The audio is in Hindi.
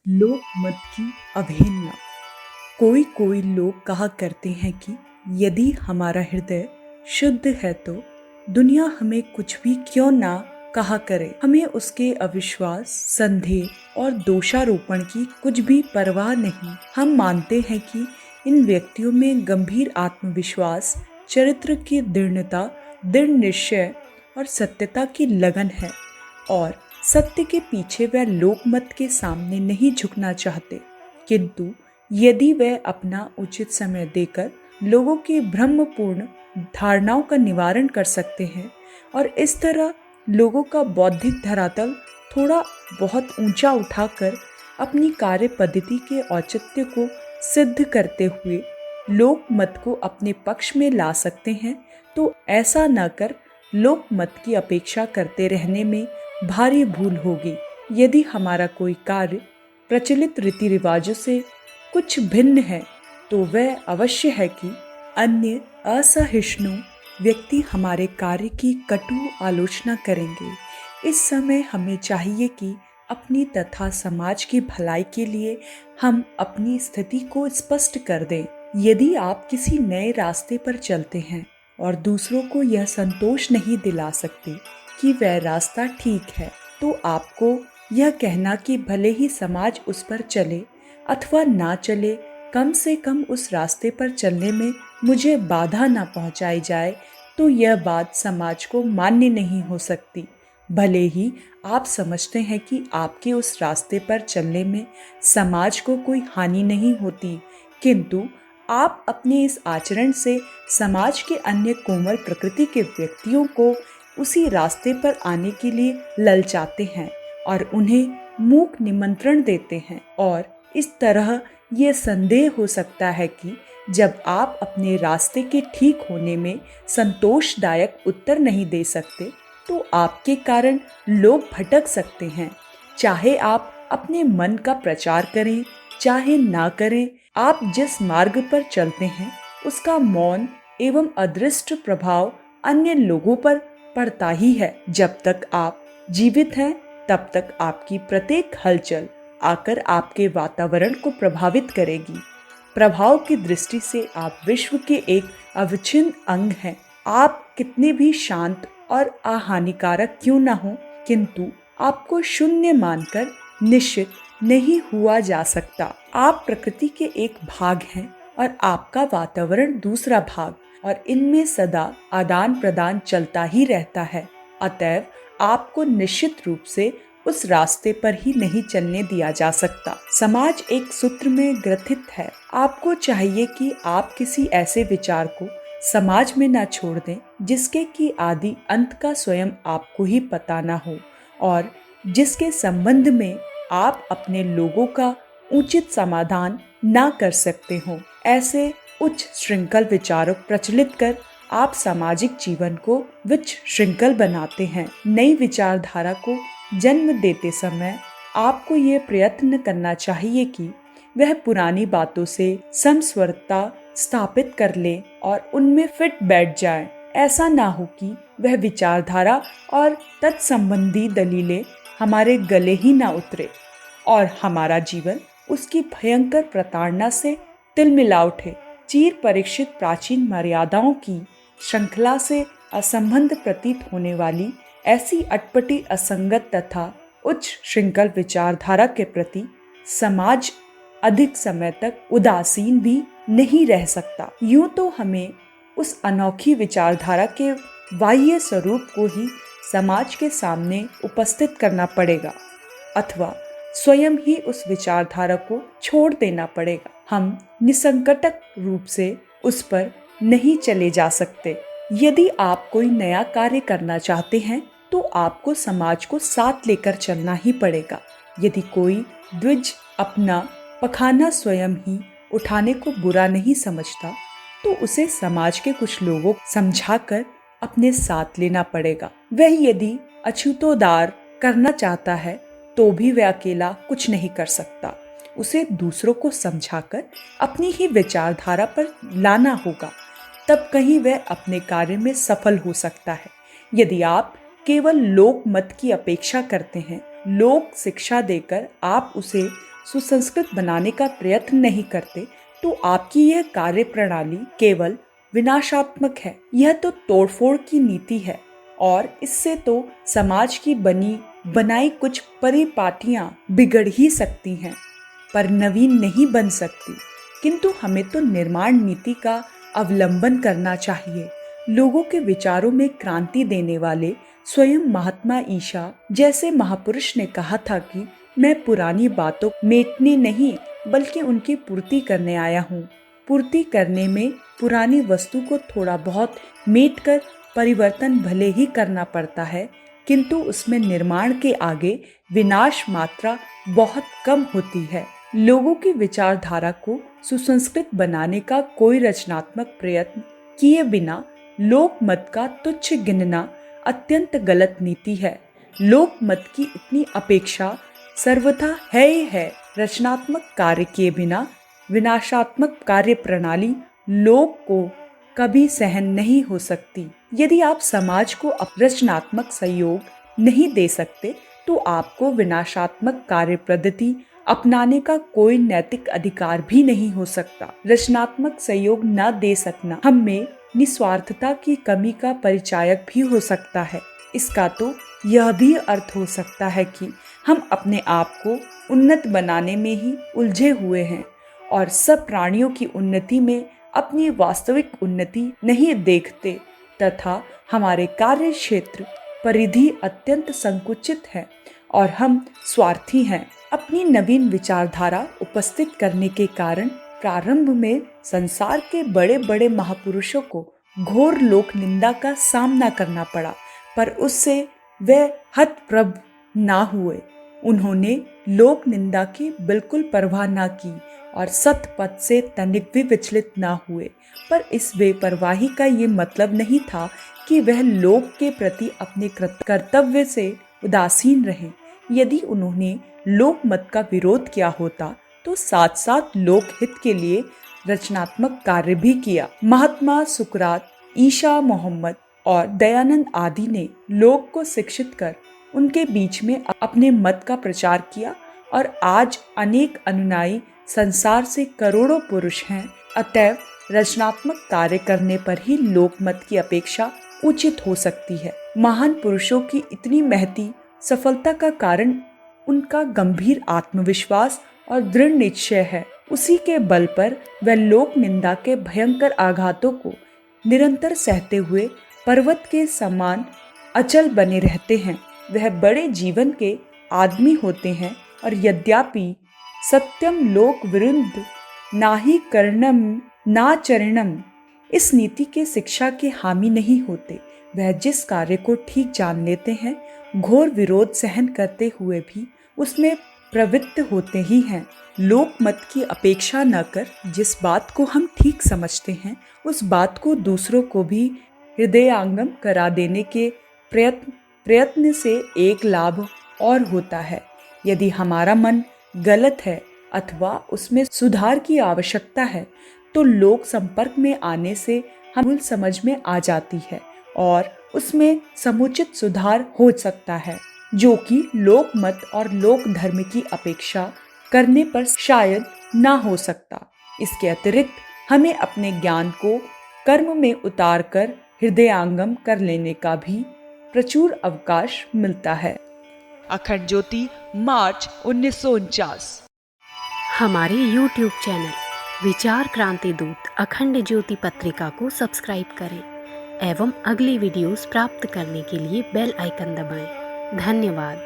लोक मत की अवहेलना। कोई कोई लोग कहा करते हैं कि यदि हमारा हृदय शुद्ध है तो दुनिया हमें कुछ भी क्यों ना कहा करे, हमें उसके अविश्वास, संदेह और दोषारोपण की कुछ भी परवाह नहीं। हम मानते हैं कि इन व्यक्तियों में गंभीर आत्मविश्वास, चरित्र की दृढ़ता, दृढ़ निश्चय और सत्यता की लगन है और सत्य के पीछे वह लोकमत के सामने नहीं झुकना चाहते। किंतु यदि वह अपना उचित समय देकर लोगों की भ्रमपूर्ण धारणाओं का निवारण कर सकते हैं और इस तरह लोगों का बौद्धिक धरातल थोड़ा बहुत ऊंचा उठाकर अपनी कार्य पद्धति के औचित्य को सिद्ध करते हुए लोक मत को अपने पक्ष में ला सकते हैं, तो ऐसा न कर लोक मत की अपेक्षा करते रहने में भारी भूल होगी। यदि हमारा कोई कार्य प्रचलित रीति रिवाजों से कुछ भिन्न है तो वह अवश्य है कि अन्य असहिष्णु व्यक्ति हमारे कार्य की कटु आलोचना करेंगे। इस समय हमें चाहिए कि अपनी तथा समाज की भलाई के लिए हम अपनी स्थिति को स्पष्ट कर दें। यदि आप किसी नए रास्ते पर चलते हैं और दूसरों को यह संतोष नहीं दिला सकते कि वह रास्ता ठीक है, तो आपको यह कहना कि भले ही समाज उस पर चले अथवा ना चले, कम से कम उस रास्ते पर चलने में मुझे बाधा ना पहुंचाई जाए, तो यह बात समाज को मान्य नहीं हो सकती। भले ही आप समझते हैं कि आपके उस रास्ते पर चलने में समाज को कोई हानि नहीं होती, किंतु आप अपने इस आचरण से समाज के अन्य कोमल प्रकृति के व्यक्तियों को उसी रास्ते पर आने के लिए ललचाते हैं और उन्हें मूक निमंत्रण देते हैं। और इस तरह ये संदेह हो सकता है कि जब आप अपने रास्ते के ठीक होने में संतोषदायक उत्तर नहीं दे सकते, तो आपके कारण लोग भटक सकते हैं। चाहे आप अपने मन का प्रचार करें चाहे ना करें, आप जिस मार्ग पर चलते हैं उसका मौन एवं अदृष्ट प्रभाव अन्य लोगों पर पड़ता ही है। जब तक आप जीवित हैं तब तक आपकी प्रत्येक हलचल आकर आपके वातावरण को प्रभावित करेगी। प्रभाव की दृष्टि से आप विश्व के एक अविच्छिन्न अंग हैं। आप कितने भी शांत और अहानिकारक क्यों न हो, किंतु आपको शून्य मानकर निश्चित नहीं हुआ जा सकता। आप प्रकृति के एक भाग हैं और आपका वातावरण दूसरा भाग, और इनमें सदा आदान प्रदान चलता ही रहता है। अतएव आपको निश्चित रूप से उस रास्ते पर ही नहीं चलने दिया जा सकता। समाज एक सूत्र में ग्रथित है। आपको चाहिए कि आप किसी ऐसे विचार को समाज में न छोड़ दें जिसके की आदि अंत का स्वयं आपको ही पता न हो और जिसके संबंध में आप अपने लोगों का उचित समाधान ना कर सकते हो। ऐसे उच्च श्रृंखल विचारों प्रचलित कर आप सामाजिक जीवन को विश्रृंखल बनाते हैं। नई विचारधारा को जन्म देते समय आपको ये प्रयत्न करना चाहिए कि वह पुरानी बातों से समस्वरता स्थापित कर ले और उनमें फिट बैठ जाए। ऐसा ना हो कि वह विचारधारा और तत्संबंधी दलीलें हमारे गले ही ना उतरे और हमारा जीवन उसकी भयंकर प्रताड़ना से तिलमिला उठे। चिर परीक्षित प्राचीन मर्यादाओं की श्रृंखला से असंबद्ध प्रतीत होने वाली ऐसी अटपटी, असंगत तथा उच्च श्रृंखल विचारधारा के प्रति समाज अधिक समय तक उदासीन भी नहीं रह सकता। यूं तो हमें उस अनोखी विचारधारा के बाह्य स्वरूप को ही समाज के सामने उपस्थित करना पड़ेगा अथवा स्वयं ही उस विचारधारा को छोड़ देना पड़ेगा। हम निसंकटक रूप से उस पर नहीं चले जा सकते। यदि आप कोई नया कार्य करना चाहते हैं तो आपको समाज को साथ लेकर चलना ही पड़ेगा। यदि कोई द्विज अपना पखाना स्वयं ही उठाने को बुरा नहीं समझता, तो उसे समाज के कुछ लोगों को समझाकर अपने साथ लेना पड़ेगा। वह यदि अछूतोद्धार करना चाहता है तो भी वह अकेला कुछ नहीं कर सकता। उसे दूसरों को समझाकर अपनी ही विचारधारा पर लाना होगा, तब कहीं वह अपने कार्य में सफल हो सकता है। यदि आप केवल लोक मत की अपेक्षा करते हैं, लोक शिक्षा देकर आप उसे सुसंस्कृत बनाने का प्रयत्न नहीं करते तो आपकी यह कार्य प्रणाली केवल विनाशात्मक है। यह तो तोड़फोड़ की नीति है और इससे तो समाज की बनी बनाई कुछ परिपाटियां बिगड़ ही सकती हैं, पर नवीन नहीं बन सकती। किंतु हमें तो निर्माण नीति का अवलंबन करना चाहिए। लोगों के विचारों में क्रांति देने वाले स्वयं महात्मा ईशा जैसे महापुरुष ने कहा था कि मैं पुरानी बातों मेटने नहीं बल्कि उनकी पूर्ति करने आया हूँ। पूर्ति करने में पुरानी वस्तु को थोड़ा बहुत मेट कर परिवर्तन भले ही करना पड़ता है, किंतु उसमें निर्माण के आगे विनाश मात्रा बहुत कम होती है। लोगों की विचारधारा को सुसंस्कृत बनाने का कोई रचनात्मक प्रयत्न किए बिना लोक मत का तुच्छ गिनना अत्यंत गलत नीति है। लोक मत की इतनी अपेक्षा सर्वथा है ही है। रचनात्मक कार्य किए बिना विनाशात्मक कार्य प्रणाली लोक को कभी सहन नहीं हो सकती। यदि आप समाज को रचनात्मक सहयोग नहीं दे सकते तो आपको विनाशात्मक कार्य पद्धति अपनाने का कोई नैतिक अधिकार भी नहीं हो सकता। रचनात्मक सहयोग न दे सकना हम में निस्वार्थता की कमी का परिचायक भी हो सकता है। इसका तो यह भी अर्थ हो सकता है कि हम अपने आप को उन्नत बनाने में ही उलझे हुए हैं और सब प्राणियों की उन्नति में अपनी वास्तविक उन्नति नहीं देखते तथा हमारे कार्य क्षेत्र परिधि अत्यंत संकुचित है और हम स्वार्थी हैं। अपनी नवीन विचारधारा उपस्थित करने के कारण प्रारंभ में संसार के बड़े बड़े महापुरुषों को घोर लोक निंदा का सामना करना पड़ा, पर उससे वे हतप्रभ ना हुए। उन्होंने लोक निंदा की बिल्कुल परवाह ना की और सत्य पथ से तनिक भी विचलित ना हुए। पर इस बेपरवाही का ये मतलब नहीं था कि वह लोक के प्रति अपने कर्तव्य से उदासीन रहे। यदि उन्होंने लोक मत का विरोध किया होता तो साथ साथ लोक हित के लिए रचनात्मक कार्य भी किया। महात्मा सुकरात, ईशा मोहम्मद और दयानंद आदि ने लोक को शिक्षित कर उनके बीच में अपने मत का प्रचार किया और आज अनेक अनुयायी संसार से करोड़ों पुरुष हैं। अतएव रचनात्मक कार्य करने पर ही लोक मत की अपेक्षा उचित हो सकती है। महान पुरुषों की इतनी महती सफलता का कारण उनका गंभीर आत्मविश्वास और दृढ़ निश्चय है। उसी के बल पर वह लोक निंदा के भयंकर आघातों को निरंतर सहते हुए पर्वत के समान अचल बने रहते हैं। वह बड़े जीवन के आदमी होते हैं और यद्यपि सत्यम लोक विरुद्ध नाहि कर्णम ना चरणम इस नीति के शिक्षा के हामी नहीं होते। वह जिस कार्य को ठीक जान लेते हैं, घोर विरोध सहन करते हुए भी उसमें प्रवृत्त होते ही हैं। लोक मत की अपेक्षा न कर जिस बात को हम ठीक समझते हैं उस बात को दूसरों को भी हृदयंगम करा देने के प्रयत्न से एक लाभ और होता है। यदि हमारा मन गलत है अथवा उसमें सुधार की आवश्यकता है तो लोक संपर्क में आने से हम भूल समझ में आ जाती है और उसमें समुचित सुधार हो सकता है, जो कि लोक मत और लोक धर्म की अपेक्षा करने पर शायद ना हो सकता। इसके अतिरिक्त हमें अपने ज्ञान को कर्म में उतार कर हृदयंगम कर लेने का भी प्रचुर अवकाश मिलता है। अखंड ज्योति, मार्च 1949। हमारे YouTube चैनल विचार क्रांति दूत अखंड ज्योति पत्रिका को सब्सक्राइब करें एवं अगली वीडियोस प्राप्त करने के लिए बेल आइकन दबाएं। धन्यवाद।